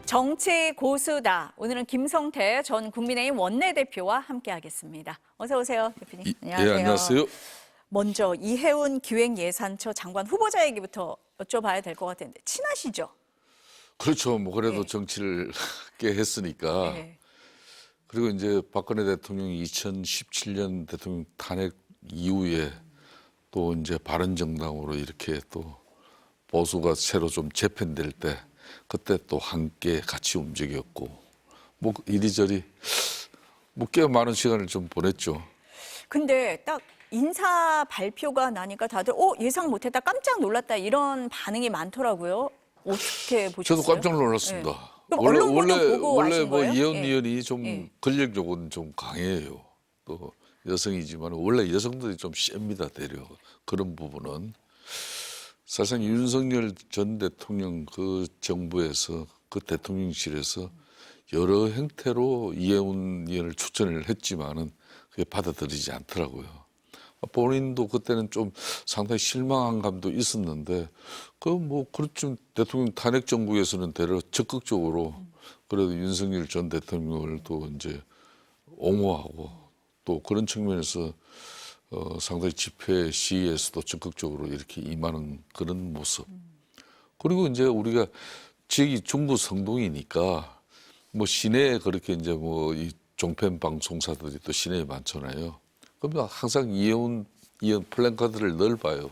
정치 고수다. 오늘은 김성태 전 국민의힘 원내대표와 함께하겠습니다. 어서 오세요, 대표님. 안녕하세요. 예, 안녕하세요. 먼저 이해운 기획예산처 장관 후보자 얘기부터 여쭤봐야 될 것 같은데 친하시죠? 그렇죠. 뭐 그래도 네. 정치를 꽤 했으니까. 네. 그리고 이제 박근혜 대통령이 2017년 대통령 탄핵 이후에 또 이제 바른정당으로 이렇게 또 보수가 새로 좀 재편될 때 그때 또 함께 같이 움직였고 뭐 이리저리 뭐 꽤 많은 시간을 좀 보냈죠. 근데 딱 인사 발표가 나니까 다들 예상 못했다, 깜짝 놀랐다 이런 반응이 많더라고요. 어떻게 보셨어요? 저도 깜짝 놀랐습니다. 네. 그럼 언론 보도 보고 아신 뭐 거예요? 이혜원 예. 의원이 좀 예. 권력욕은 좀 강해요. 또 여성이지만 원래 여성들이 좀 셉니다. 대려 그런 부분은 사실상 윤석열 전 대통령 그 정부에서 그 대통령실에서 여러 형태로 이혜원 의원을 추천을 했지만은 그게 받아들이지 않더라고요. 본인도 그때는 좀 상당히 실망한 감도 있었는데 그 뭐 그렇죠. 대통령 탄핵 정부에서는 대려 적극적으로 그래도 윤석열 전 대통령을 또 이제 옹호하고 또 그런 측면에서 상당히 집회 시위에서도 적극적으로 이렇게 임하는 그런 모습. 그리고 이제 우리가 지역이 중구 성동이니까 뭐 시내에 그렇게 이제 뭐 이 종편 방송사들이 또 시내에 많잖아요. 그러면 항상 이혜원 플랜카드를 늘 봐요.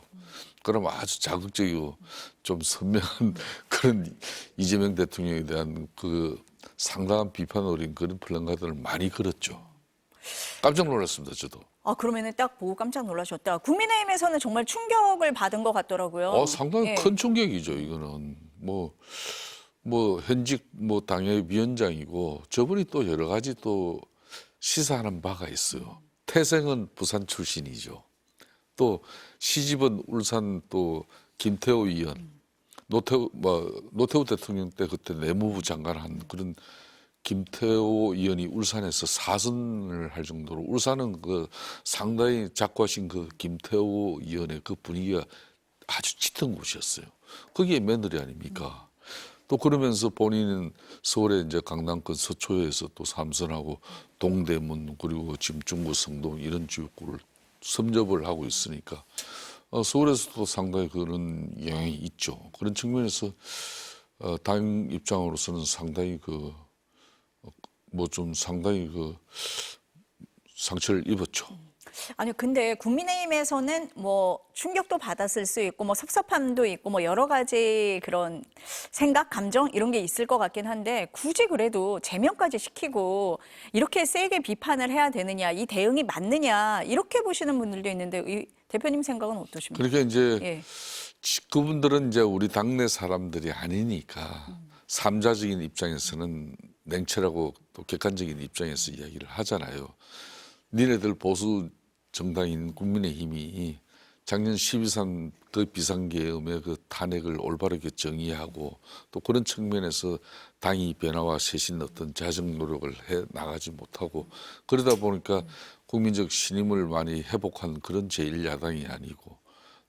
그럼 아주 자극적이고 좀 선명한 그런 이재명 대통령에 대한 그 상당한 비판 어린 그런 플랜카드를 많이 걸었죠. 깜짝 놀랐습니다, 저도. 그러면은 딱 보고 깜짝 놀라셨다. 국민의힘에서는 정말 충격을 받은 것 같더라고요. 상당히 예. 큰 충격이죠, 이거는. 뭐 현직 뭐 당협위원장이고 저분이 또 여러 가지 또 시사하는 바가 있어요. 태생은 부산 출신이죠. 또 시집은 울산 또 김태호 의원, 노태우 대통령 때 그때 내무부 장관 한 그런 김태호 의원이 울산에서 사선을 할 정도로 울산은 그 상당히 작고하신 그 김태호 의원의 그 분위기가 아주 짙은 곳이었어요. 거기에 며느리 아닙니까? 또 그러면서 본인은 서울에 이제 강남권 서초에서 또 삼선하고 동대문 그리고 지금 중구 성동 이런 지역구를 섭렵을 하고 있으니까 서울에서도 상당히 그런 영향이 있죠. 그런 측면에서 당 입장으로서는 상당히 상당히 상처를 입었죠. 아니요, 근데 국민의힘에서는 뭐 충격도 받았을 수 있고 뭐 섭섭함도 있고 뭐 여러 가지 그런 생각, 감정 이런 게 있을 것 같긴 한데 굳이 그래도 제명까지 시키고 이렇게 세게 비판을 해야 되느냐, 이 대응이 맞느냐 이렇게 보시는 분들도 있는데 이 대표님 생각은 어떠십니까? 그러니까 이제 예. 그분들은 이제 우리 당내 사람들이 아니니까 삼자적인 입장에서는 냉철하고 또 객관적인 입장에서 이야기를 하잖아요. 니네들 보수 정당인 국민의힘이 작년 12.3 그 비상계엄의 그 탄핵을 올바르게 정의하고 또 그런 측면에서 당이 변화와 쇄신 어떤 자정 노력을 해 나가지 못하고 그러다 보니까 국민적 신임을 많이 회복한 그런 제1야당이 아니고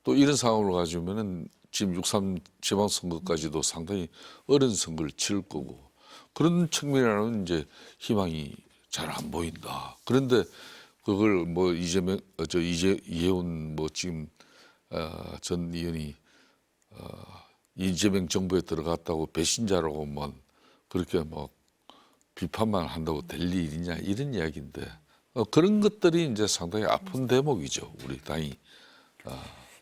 또 이런 상황을 가지면은 지금 6.3 지방선거까지도 상당히 어려운 선거를 치를 거고 그런 측면이라는 이제 희망이 잘 안 보인다. 그런데 그걸 뭐 이혜원 뭐 지금 전 의원이 이재명 정부에 들어갔다고 배신자라고 뭐 그렇게 뭐 비판만 한다고 될 일이냐 이런 이야기인데 그런 것들이 이제 상당히 아픈 대목이죠. 우리 당이.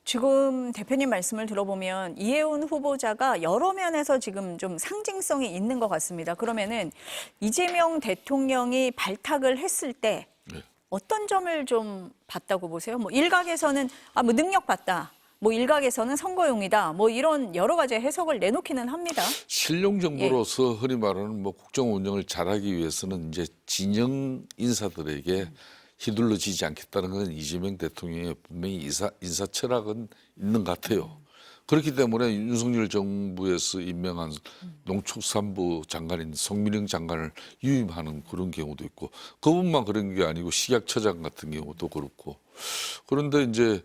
지금 대표님 말씀을 들어보면 이혜훈 후보자가 여러 면에서 지금 좀 상징성이 있는 것 같습니다. 그러면은 이재명 대통령이 발탁을 했을 때 네. 어떤 점을 좀 봤다고 보세요? 뭐 일각에서는 뭐 능력 봤다. 뭐 일각에서는 선거용이다. 뭐 이런 여러 가지 해석을 내놓기는 합니다. 실용 정부로서 흔히 말하는 뭐 국정 운영을 잘하기 위해서는 이제 진영 인사들에게 휘둘러지지 않겠다는 건 이재명 대통령의 분명히 인사 철학은 있는 것 같아요. 그렇기 때문에 윤석열 정부에서 임명한 농축산부 장관인 송민영 장관을 유임하는 그런 경우도 있고 그분만 그런 게 아니고 식약처장 같은 경우도 그렇고 그런데 이제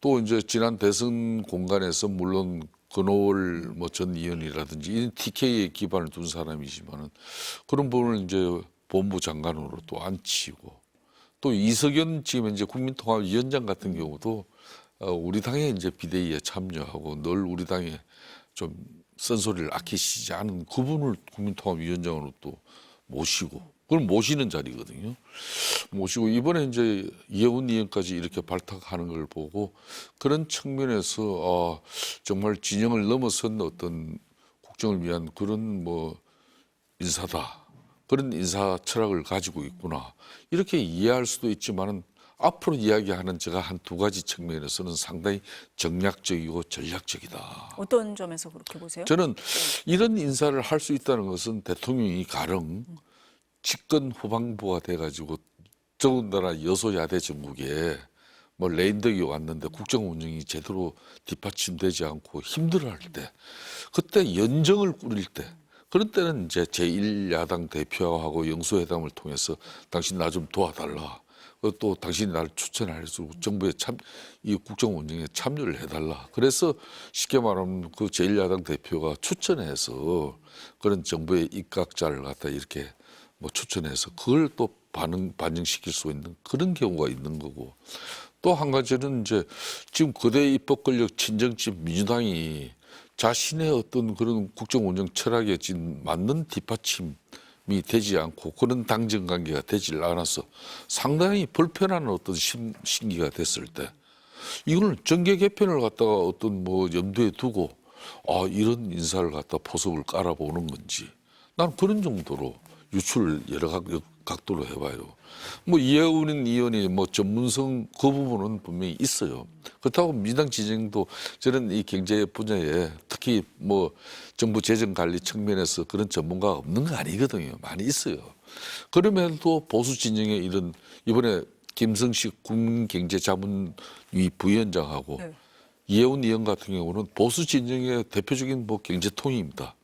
또 이제 지난 대선 공간에서 물론 근호월 뭐 전 의원이라든지 이런 TK에 기반을 둔 사람이지만은 그런 부분을 이제 본부 장관으로 또 앉히고 또 이석연 지금 이제 국민통합위원장 같은 경우도 우리 당에 이제 비대위에 참여하고 늘 우리 당에 좀 쓴소리를 아끼시지 않은 그분을 국민통합위원장으로 또 모시고 그걸 모시는 자리거든요. 모시고 이번에 이제 이혜훈 의원까지 이렇게 발탁하는 걸 보고 그런 측면에서 정말 진영을 넘어선 어떤 국정을 위한 그런 뭐 인사다. 그런 인사 철학을 가지고 있구나. 이렇게 이해할 수도 있지만은 앞으로 이야기하는 제가 한 두 가지 측면에서는 상당히 정략적이고 전략적이다. 어떤 점에서 그렇게 보세요? 저는 이런 인사를 할 수 있다는 것은 대통령이 가령 집권 후반부가 돼가지고 더군다나 여소야대 전국에 뭐 레인덕이 왔는데 국정 운영이 제대로 뒷받침되지 않고 힘들어할 때 그때 연정을 꾸릴 때 그런 때는 이제 제1야당 대표하고 영수회담을 통해서 당신 나 좀 도와달라. 또 당신이 나를 추천해서 정부에 이 국정 운영에 참여를 해달라. 그래서 쉽게 말하면 그 제1야당 대표가 추천해서 그런 정부의 입각자를 갖다 이렇게 뭐 추천해서 그걸 또 반영시킬 수 있는 그런 경우가 있는 거고 또 한 가지는 이제 지금 거대 입법 권력 친정집 민주당이 자신의 어떤 그런 국정 운영 철학에 지금 맞는 뒷받침이 되지 않고 그런 당정 관계가 되질 않아서 상당히 불편한 어떤 심기가 됐을 때 이거는 정계 개편을 갖다가 어떤 뭐 염두에 두고 이런 인사를 갖다 포석을 깔아보는 건지 난 그런 정도로 유출을 여러 각도로 해봐요. 뭐 이혜훈 의원이 뭐 전문성 그 부분은 분명히 있어요. 그렇다고 민주당 진영도 저는 이 경제 분야에 특히 뭐 정부 재정 관리 측면에서 그런 전문가가 없는 거 아니거든요. 많이 있어요. 그럼에도 보수 진영의 이런 이번에 김성식 국민경제자문위 부위원장하고 네. 이혜훈 의원 같은 경우는 보수 진영의 대표적인 뭐 경제통입니다.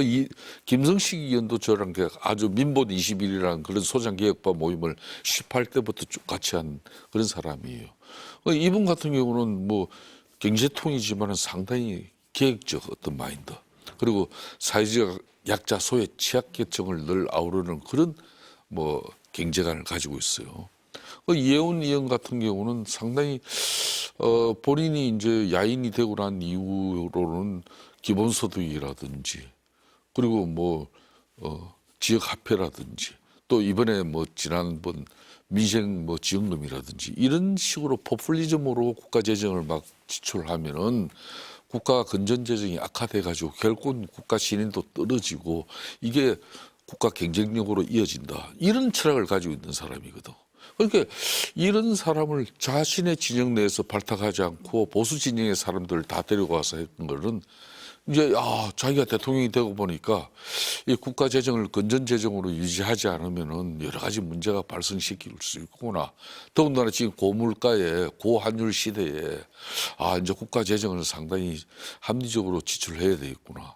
이 김성식 의원도 저랑 아주 민본 21이라는 그런 소장개혁파 모임을 18대부터 쭉 같이 한 그런 사람이에요. 이분 같은 경우는 뭐 경제통이지만은 상당히 계획적 어떤 마인드 그리고 사회적 약자 소외 취약계층을 늘 아우르는 그런 뭐 경제관을 가지고 있어요. 이혜훈 의원 같은 경우는 상당히 본인이 이제 야인이 되고 난 이후로는 기본소득이라든지 그리고 뭐 지역 화폐라든지 또 이번에 뭐 지난번 민생 뭐 지원금이라든지 이런 식으로 포퓰리즘으로 국가 재정을 막 지출하면은 국가 건전 재정이 악화돼 가지고 결국은 국가 신인도 떨어지고 이게 국가 경쟁력으로 이어진다. 이런 철학을 가지고 있는 사람이거든. 그러니까 이런 사람을 자신의 진영 내에서 발탁하지 않고 보수 진영의 사람들을 다 데려가서 했던 거는 이제 자기가 대통령이 되고 보니까 이 국가 재정을 건전 재정으로 유지하지 않으면은 여러 가지 문제가 발생시킬 수 있구나. 더군다나 지금 고물가에 고환율 시대에 이제 국가 재정을 상당히 합리적으로 지출해야 되겠구나.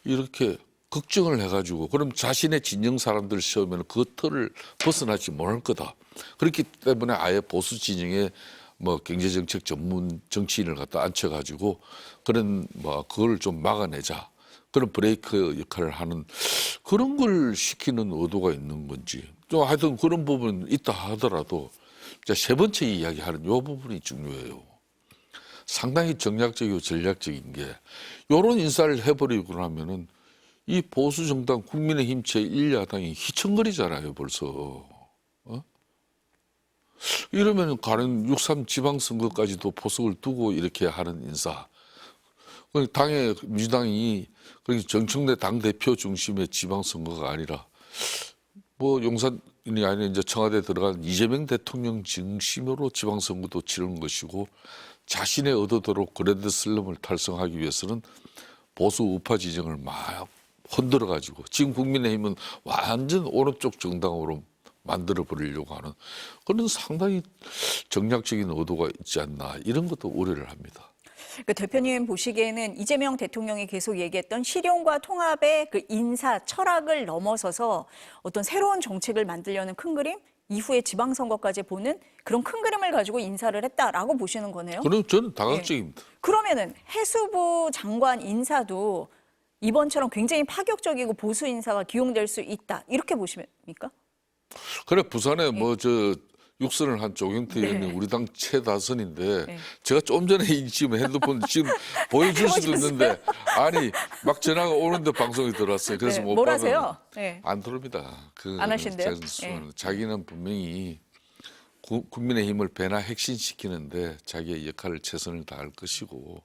이렇게 걱정을 해가지고 그럼 자신의 진영 사람들 시험에는 그 틀을 벗어나지 못할 거다. 그렇기 때문에 아예 보수 진영의 뭐 경제정책 전문 정치인을 갖다 앉혀가지고 그런 뭐 그걸 좀 막아내자 그런 브레이크 역할을 하는 그런 걸 시키는 의도가 있는 건지 좀 하여튼 그런 부분 있다 하더라도 세 번째 이야기하는 요 부분이 중요해요. 상당히 정략적이고 전략적인 게 요런 인사를 해버리고 나면은 이 보수 정당 국민의힘 제1야당이 휘청거리잖아요 벌써. 이러면 가는 6.3 지방선거까지도 포석을 두고 이렇게 하는 인사. 당의 민주당이 정청래 당대표 중심의 지방선거가 아니라 뭐 용산이 아니라 이제 청와대에 들어간 이재명 대통령 중심으로 지방선거도 치르는 것이고 자신의 의도대로 그랜드 슬럼을 달성하기 위해서는 보수 우파 지정을 막 흔들어 가지고 지금 국민의힘은 완전 오른쪽 정당으로 만들어 버리려고 하는 그런 상당히 정략적인 의도가 있지 않나 이런 것도 우려를 합니다. 그 대표님 보시기에는 이재명 대통령이 계속 얘기했던 실용과 통합의 그 인사 철학을 넘어서서 어떤 새로운 정책을 만들려는 큰 그림 이후에 지방선거까지 보는 그런 큰 그림을 가지고 인사를 했다라고 보시는 거네요. 그럼 저는 다각적입니다. 그러면은 해수부 장관 인사도 이번처럼 굉장히 파격적이고 보수 인사가 기용될 수 있다. 이렇게 보십니까? 그래 부산에 뭐 저 육선을 한 조경태 의원이 우리 당 최다선인데 제가 좀 전에 지금 핸드폰 지금 보여줄 수도 있는데 아니 막 전화가 오는데 방송에 들어왔어요. 그래서 못 뭘 받았는데 하세요? 네. 안 들어옵니다. 안 하신대요? 자기는 분명히 국민의힘을 배나 혁신시키는데 자기의 역할을 최선을 다할 것이고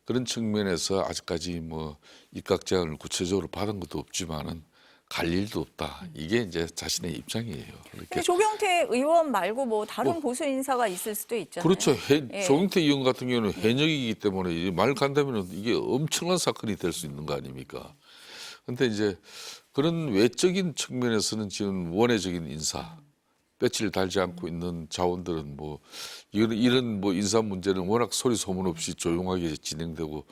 그런 측면에서 아직까지 뭐 입각 제안을 구체적으로 받은 것도 없지만은 갈 일도 없다. 이게 이제 자신의 입장이에요. 근데 그렇게 조경태 의원 말고 뭐 다른 보수 인사가 있을 수도 있잖아요. 그렇죠. 예. 조경태 의원 같은 경우는 현역이기 때문에 말 간다면 이게 엄청난 사건이 될 수 있는 거 아닙니까? 그런데 이제 그런 외적인 측면에서는 지금 원외적인 인사, 배치를 달지 않고 있는 자원들은 뭐 이런 뭐 인사 문제는 워낙 소리 소문 없이 조용하게 진행되고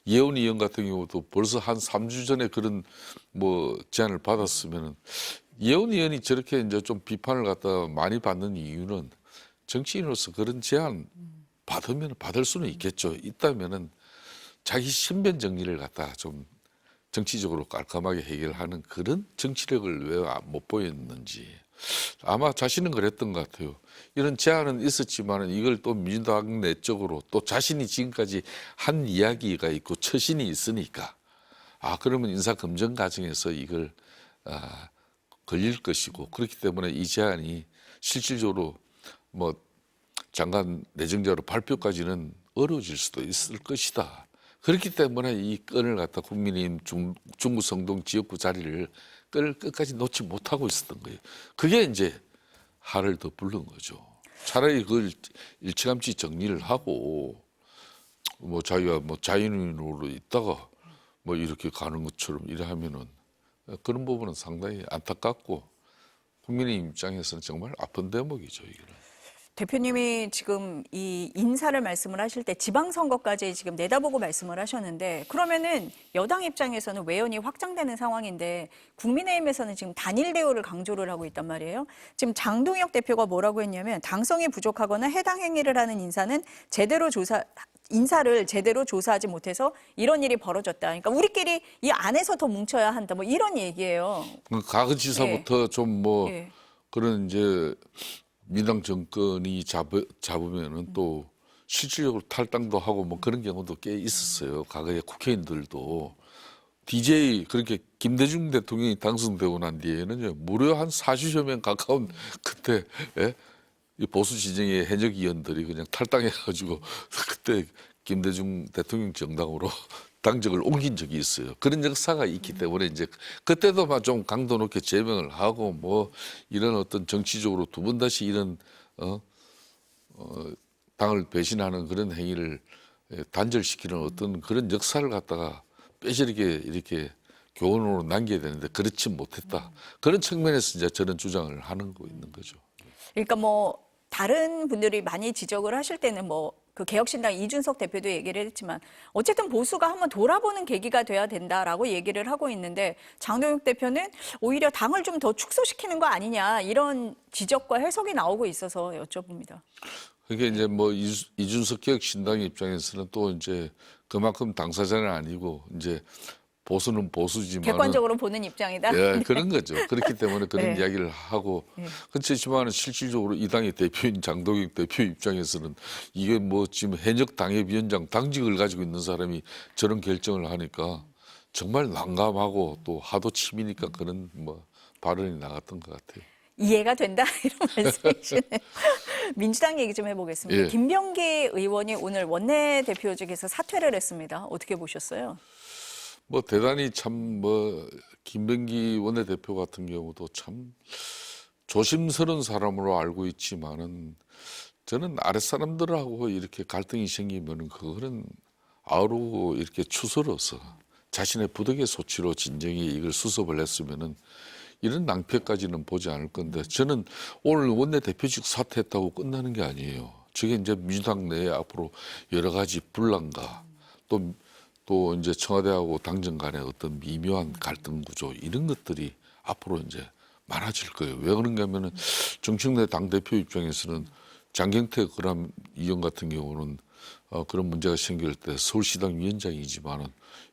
예원 의원 같은 경우도 벌써 한 3주 전에 그런 뭐 제안을 받았으면은 예원 의원이 저렇게 이제 좀 비판을 갖다 많이 받는 이유는 정치인으로서 그런 제안 받으면 받을 수는 있겠죠. 있다면은 자기 신변 정리를 갖다 좀 정치적으로 깔끔하게 해결하는 그런 정치력을 왜 못 보였는지 아마 자신은 그랬던 것 같아요. 이런 제안은 있었지만 이걸 또 민주당 내적으로 또 자신이 지금까지 한 이야기가 있고 처신이 있으니까 그러면 인사검증 과정에서 이걸 걸릴 것이고 그렇기 때문에 이 제안이 실질적으로 뭐 장관 내정자로 발표까지는 어려워질 수도 있을 것이다. 그렇기 때문에 이 건을 갖다 국민의힘 중구 성동 지역구 자리를 끝까지 놓지 못하고 있었던 거예요. 그게 이제 화를 더 부른 거죠. 차라리 그걸 일찌감치 정리를 하고 뭐 자기가 뭐 자연인으로 있다가 뭐 이렇게 가는 것처럼 이래 하면은 그런 부분은 상당히 안타깝고 국민의 입장에서는 정말 아픈 대목이죠. 이거는. 대표님이 지금 이 인사를 말씀을 하실 때 지방선거까지 지금 내다보고 말씀을 하셨는데 그러면은 여당 입장에서는 외연이 확장되는 상황인데 국민의힘에서는 지금 단일 대우를 강조를 하고 있단 말이에요. 지금 장동혁 대표가 뭐라고 했냐면 당성이 부족하거나 해당 행위를 하는 인사를 제대로 조사하지 못해서 이런 일이 벌어졌다. 그러니까 우리끼리 이 안에서 더 뭉쳐야 한다. 뭐 이런 얘기예요. 가그 지사부터 좀 뭐 예. 그런 이제 민당 정권이 잡으면은 또 실질적으로 탈당도 하고 뭐 그런 경우도 꽤 있었어요. 과거에 국회의원들도 DJ 그렇게 김대중 대통령이 당선되고 난 뒤에는 무려 한 40여 명 가까운 그때 이 보수 진영의 현역 의원들이 그냥 탈당해가지고 그때 김대중 대통령 정당으로 당적을 옮긴 적이 있어요. 그런 역사가 있기 때문에 이제 그때도 막 좀 강도 높게 제명을 하고 뭐 이런 어떤 정치적으로 두 번 다시 이런 당을 배신하는 그런 행위를 단절시키는 어떤 그런 역사를 갖다가 빼지르게 이렇게 교훈으로 남겨야 되는데 그렇지 못했다. 그런 측면에서 이제 저는 주장을 하는 거 있는 거죠. 그러니까 뭐 다른 분들이 많이 지적을 하실 때는 뭐 그 개혁신당 이준석 대표도 얘기를 했지만 어쨌든 보수가 한번 돌아보는 계기가 돼야 된다라고 얘기를 하고 있는데 장동혁 대표는 오히려 당을 좀 더 축소시키는 거 아니냐 이런 지적과 해석이 나오고 있어서 여쭤봅니다. 그게 이제 뭐 이준석 개혁신당의 입장에서는 또 이제 그만큼 당사자는 아니고 이제 보수는 보수지만 객관적으로 보는 입장이다. 예, 그런 거죠. 그렇기 때문에 그런 네. 이야기를 하고 그렇지만 실질적으로 이 당의 대표인 장동혁 대표 입장에서는 이게 뭐 지금 현역 당협위원장 당직을 가지고 있는 사람이 저런 결정을 하니까 정말 난감하고 또 하도 치미니까 그런 뭐 발언이 나갔던 것 같아요. 이해가 된다 이런 말씀이시네요. 민주당 얘기 좀 해보겠습니다. 예. 김병기 의원이 오늘 원내대표직에서 사퇴를 했습니다. 어떻게 보셨어요? 뭐 대단히 참 뭐 김병기 원내대표 같은 경우도 참 조심스러운 사람으로 알고 있지만은 저는 아랫사람들하고 이렇게 갈등이 생기면은 그거는 아우르고 이렇게 추스러서 자신의 부득의 소치로 진정이 이걸 수습을 했으면은 이런 낭패까지는 보지 않을 건데 저는 오늘 원내대표직 사퇴했다고 끝나는 게 아니에요. 저게 이제 민주당 내에 앞으로 여러 가지 분란과 또 이제 청와대하고 당정 간의 어떤 미묘한 갈등 구조 이런 것들이 앞으로 이제 많아질 거예요. 왜 그런가 하면은 정청래 당대표 입장에서는 장경태 그람 의원 같은 경우는 그런 문제가 생길 때 서울시당 위원장이지만은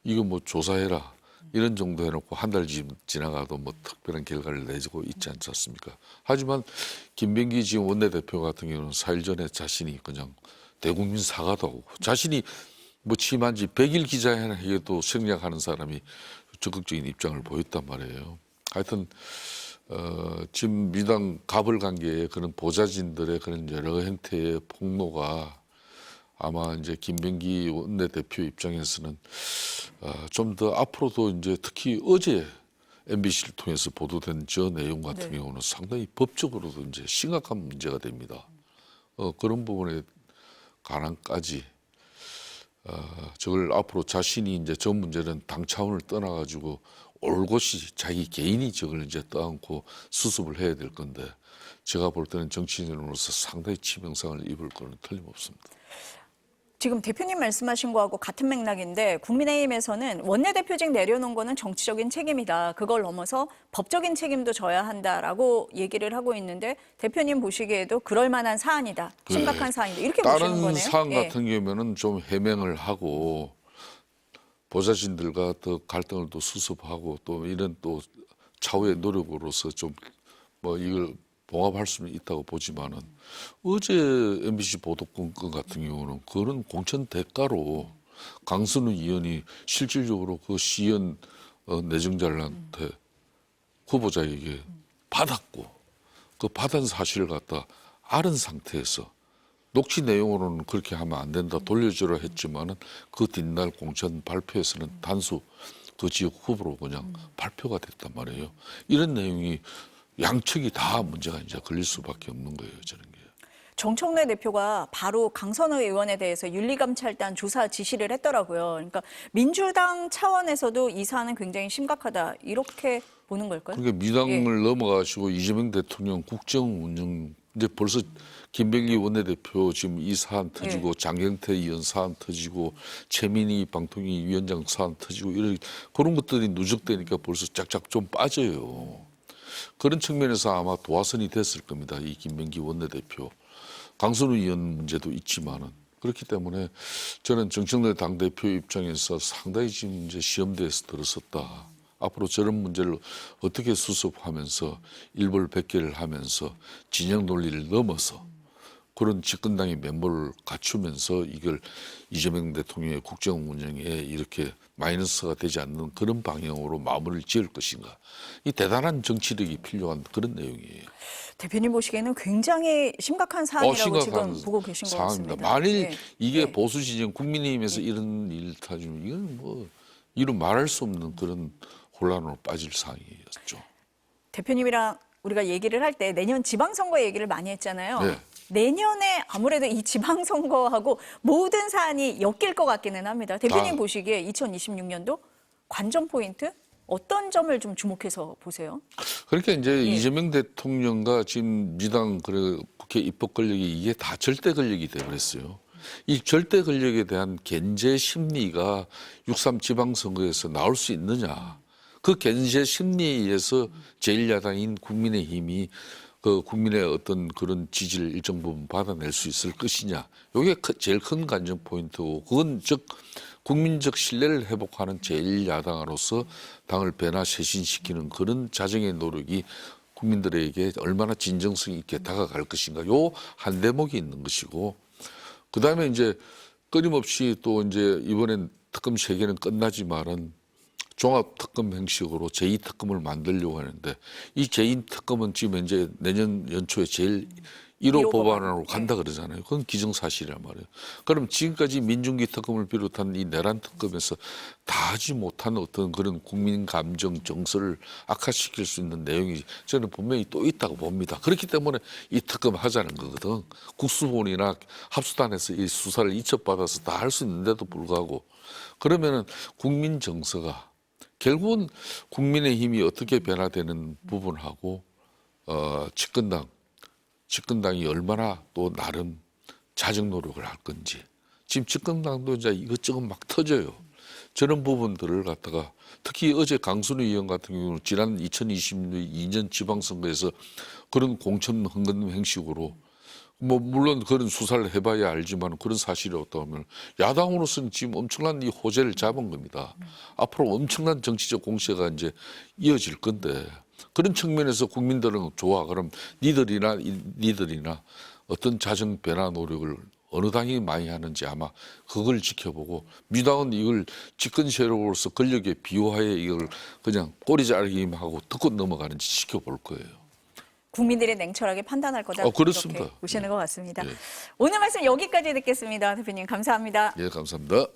이거 뭐 조사해라 이런 정도 해놓고 한 달 지나가도 뭐 특별한 결과를 내주고 있지 않습니까? 하지만 김병기 지금 원내대표 같은 경우는 4일 전에 자신이 그냥 대국민 사과도 하고 자신이 뭐 취임한 지 100일 기자회견에도 생략하는 사람이 적극적인 입장을 보였단 말이에요. 하여튼 지금 민주당 갑을 관계에 그런 보좌진들의 그런 여러 형태의 폭로가 아마 이제 김병기 원내대표 입장에서는 좀 더 앞으로도 이제 특히 어제 MBC를 통해서 보도된 저 내용 같은 네. 경우는 상당히 법적으로도 이제 심각한 문제가 됩니다. 그런 부분에 관한까지 저걸 앞으로 자신이 이제 저 문제는 당 차원을 떠나가지고 올곧이 자기 개인이 저걸 이제 떠안고 수습을 해야 될 건데 제가 볼 때는 정치인으로서 상당히 치명상을 입을 거는 틀림없습니다. 지금 대표님 말씀하신 거하고 같은 맥락인데 국민의힘에서는 원내대표직 내려놓은 거는 정치적인 책임이다. 그걸 넘어서 법적인 책임도 져야 한다라고 얘기를 하고 있는데 대표님 보시기에도 그럴 만한 사안이다. 심각한 사안이다. 이렇게 보시는 다른 거네요. 사안 예. 같은 경우에는 좀 해명을 하고 보좌진들과 더 갈등을 또 수습하고 또 이런 또 차후의 노력으로서 좀 뭐 이걸 봉합할 수는 있다고 보지만은 어제 MBC 보도권 같은 경우는 그런 공천 대가로 강선우 의원이 실질적으로 그 시연 내정자들한테 후보자에게 받았고 그 받은 사실을 갖다 아는 상태에서 녹취 내용으로는 그렇게 하면 안 된다 돌려주라 했지만은 그 뒷날 공천 발표에서는 단수 그 지역 후보로 그냥 발표가 됐단 말이에요. 이런 내용이 양측이 다 문제가 이제 걸릴 수밖에 없는 거예요, 저는 게. 정청래 대표가 바로 강선우 의원에 대해서 윤리감찰단 조사 지시를 했더라고요. 그러니까 민주당 차원에서도 이 사안은 굉장히 심각하다. 이렇게 보는 걸까요? 그러니까 민당을 넘어가시고 이재명 대통령 국정 운영 이제 벌써 김병기 원내대표 지금 이 사안 터지고 장경태 의원 사안 터지고 최민희 방통위 위원장 사안 터지고 이런 그런 것들이 누적되니까 벌써 짝짝 좀 빠져요. 그런 측면에서 아마 도화선이 됐을 겁니다. 이 김병기 원내대표. 강선우 의원 문제도 있지만은 그렇기 때문에 저는 정청래 당대표 입장에서 상당히 지금 이제 시험대에서 들어섰다. 앞으로 저런 문제를 어떻게 수습하면서 일벌백계를 하면서 진영 논리를 넘어서 그런 집권당의 면모를 갖추면서 이걸 이재명 대통령의 국정 운영에 이렇게 마이너스가 되지 않는 그런 방향으로 마무리를 지을 것인가. 이 대단한 정치력이 필요한 그런 내용이에요. 대표님 보시기에는 굉장히 심각한 사안이라고 심각한 지금 보고 계신 것 상황입니다. 같습니다. 만일 네. 이게 네. 보수 진영 국민의힘에서 이런 일을 터지면 이건 뭐 이루 말할 수 없는 그런 혼란으로 빠질 상황이었죠. 대표님이랑 우리가 얘기를 할 때 내년 지방선거 얘기를 많이 했잖아요. 네. 내년에 아무래도 이 지방선거하고 모든 사안이 엮일 것 같기는 합니다. 대표님 아. 보시기에 2026년도 관전 포인트 어떤 점을 좀 주목해서 보세요? 그러니까 이제 이재명 대통령과 지금 민주당 국회 입법 권력이 이게 다 절대 권력이 되어버렸어요. 이 절대 권력에 대한 견제 심리가 6.3 지방선거에서 나올 수 있느냐. 그 견제 심리에 의해서 제1야당인 국민의힘이 그 국민의 어떤 그런 지지를 일정 부분 받아낼 수 있을 것이냐. 이게 제일 큰 관전 포인트고 그건 즉 국민적 신뢰를 회복하는 제1야당으로서 당을 변화쇄신시키는 그런 자정의 노력이 국민들에게 얼마나 진정성 있게 다가갈 것인가. 요 한 대목이 있는 것이고 그다음에 이제 끊임없이 또 이제 이번엔 특검 3개는 끝나지만은 종합특검 형식으로 제2특검을 만들려고 하는데 이 제2특검은 지금 현재 내년 연초에 제일 1호 법안으로 간다 그러잖아요. 그건 기정사실이란 말이에요. 그럼 지금까지 민중기 특검을 비롯한 이 내란 특검에서 다 하지 못한 어떤 그런 국민 감정 정서를 악화시킬 수 있는 내용이 저는 분명히 또 있다고 봅니다. 그렇기 때문에 이 특검 하자는 거거든. 국수본이나 합수단에서 이 수사를 이첩받아서 다 할 수 있는데도 불구하고 그러면은 국민 정서가 결국은 국민의힘이 어떻게 변화되는 부분하고 집권당이 얼마나 또 나름 자정 노력을 할 건지 지금 집권당도 이제 이것저것 막 터져요. 저런 부분들을 갖다가 특히 어제 강순우 의원 같은 경우는 지난 2022년 지방선거에서 그런 공천 헌금 행식으로 뭐 물론 그런 수사를 해봐야 알지만 그런 사실이 없다 하면 야당으로서는 지금 엄청난 이 호재를 잡은 겁니다. 앞으로 엄청난 정치적 공세가 이제 이어질 건데 그런 측면에서 국민들은 좋아. 그럼 니들이나 어떤 자정 변화 노력을 어느 당이 많이 하는지 아마 그걸 지켜보고 민주당은 이걸 집권 세력으로서 권력의 비호하에 이걸 그냥 꼬리 자르기만 하고 듣고 넘어가는지 지켜볼 거예요. 국민들이 냉철하게 판단할 거다. 그렇습니다. 이렇게 보시는 것 같습니다. 예. 오늘 말씀 여기까지 듣겠습니다. 대표님 감사합니다. 예, 감사합니다.